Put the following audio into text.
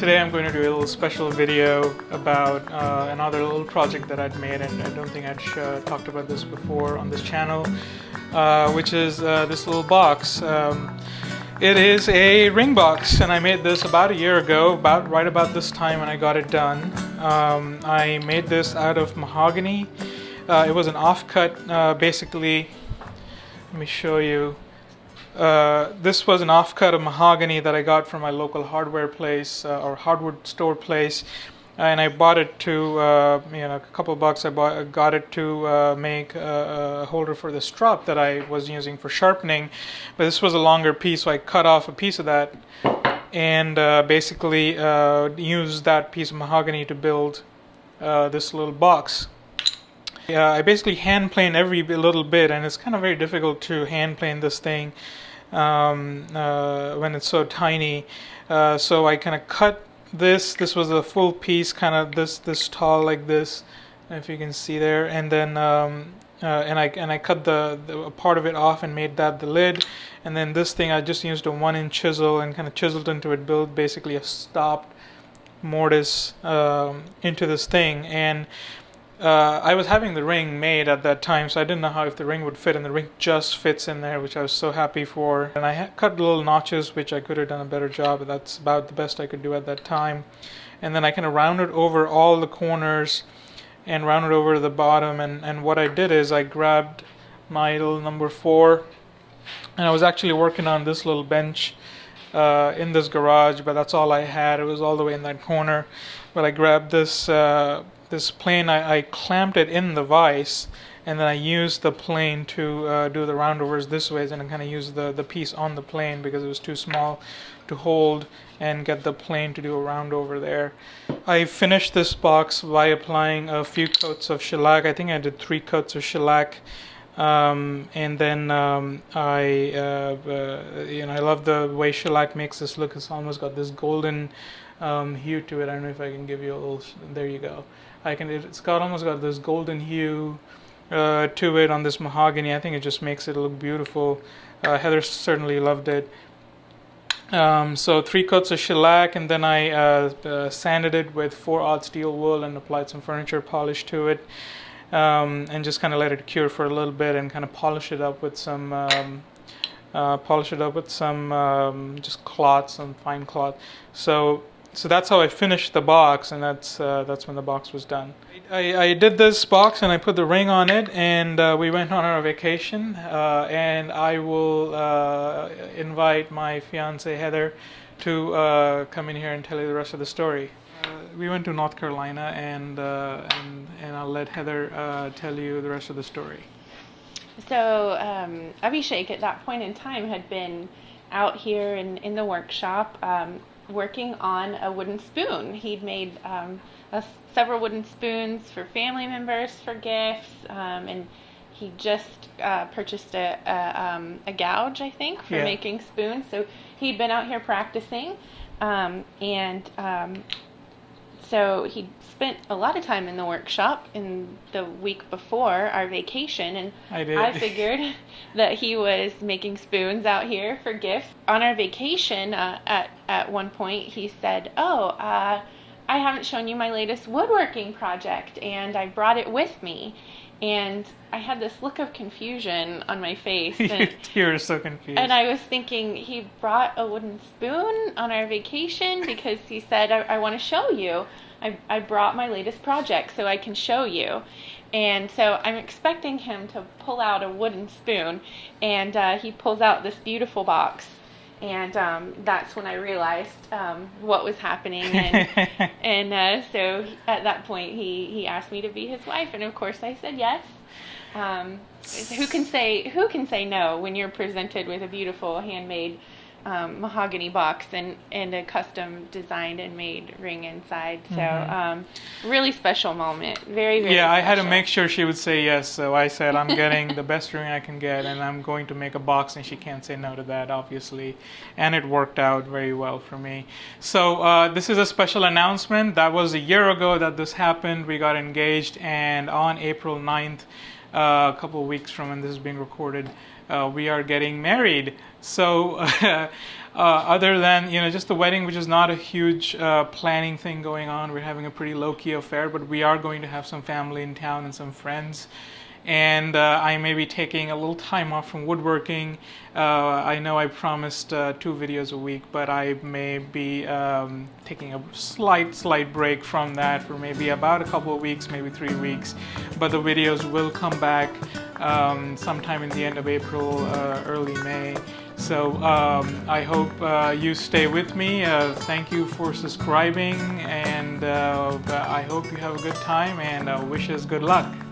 Today I'm going to do a little special video about another little project that I'd made, and I don't think I'd talked about this before on this channel, which is this little box. It is a ring box, and I made this about a year ago, right about this time when I got it done. I made this out of mahogany. It was an offcut, basically. Let me show you. This was an offcut of mahogany that I got from my local hardware place or hardwood store place, and I bought it to a couple of bucks. I got it to make a holder for the strop that I was using for sharpening, but this was a longer piece, so I cut off a piece of that and basically used that piece of mahogany to build this little box. I basically hand plane every little bit, and it's kind of very difficult to hand plane this thing when it's so tiny. So I kind of cut this. This was a full piece, kind of this tall like this, if you can see there. And then and I cut the part of it off and made that the lid. And then this thing I just used a 1-inch chisel and kind of chiseled into it, built basically a stopped mortise into this thing. And I was having the ring made at that time, so I didn't know if the ring would fit, and the ring just fits in there, which I was so happy for. And I cut little notches, which I could have done a better job, but that's about the best I could do at that time. And then I kind of rounded over all the corners and rounded over the bottom, and what I did is I grabbed my little number 4, and I was actually working on this little bench in this garage, but that's all I had. It was all the way in that corner. But I grabbed this plane, I clamped it in the vise, and then I used the plane to do the roundovers this way, and I kind of used the piece on the plane because it was too small to hold and get the plane to do a roundover there. I finished this box by applying a few coats of shellac. I think I did 3 coats of shellac. And then I love the way shellac makes this look. It's almost got this golden hue to it. I don't know if I can give you a little. There you go. It's almost got this golden hue to it on this mahogany. I think it just makes it look beautiful. Heather certainly loved it. So 3 coats of shellac, and then I sanded it with 4/0 steel wool and applied some furniture polish to it. And just kind of let it cure for a little bit and kind of polish it up with some just cloth, some fine cloth. So that's how I finished the box, and that's when the box was done. I did this box and I put the ring on it, and we went on our vacation. And I will invite my fiance Heather to come in here and tell you the rest of the story. We went to North Carolina, and I'll let Heather tell you the rest of the story. So Abhishek at that point in time had been out here in the workshop working on a wooden spoon. He'd made several wooden spoons for family members for gifts, and he just purchased a gouge, I think, for making spoons. So he'd been out here practicing, so he spent a lot of time in the workshop in the week before our vacation, and I figured that he was making spoons out here for gifts. On our vacation, at one point, he said, I haven't shown you my latest woodworking project, and I brought it with me. And I had this look of confusion on my face. And, you were so confused. And I was thinking, he brought a wooden spoon on our vacation because he said, I want to show you. I brought my latest project so I can show you. And so I'm expecting him to pull out a wooden spoon, and he pulls out this beautiful box. And that's when I realized what was happening, and so at that point he asked me to be his wife, and of course I said yes. Who can say no when you're presented with a beautiful handmade mahogany box and a custom designed and made ring inside? So really special moment. Very, very I had to special. make sure she would say yes, so I said I'm getting the best ring I can get, and I'm going to make a box, and she can't say no to that, obviously. And it worked out very well for me. So this is a special announcement. That was a year ago that this happened. We got engaged, and on April 9th, a couple of weeks from when this is being recorded, we are getting married. So other than just the wedding, which is not a huge planning thing going on, we're having a pretty low-key affair, but we are going to have some family in town and some friends. And I may be taking a little time off from woodworking. I know I promised 2 videos a week, but I may be taking a slight break from that for maybe about a couple of weeks, maybe 3 weeks. But the videos will come back sometime in the end of April, early May. So I hope you stay with me. Thank you for subscribing, and I hope you have a good time, and wish us good luck.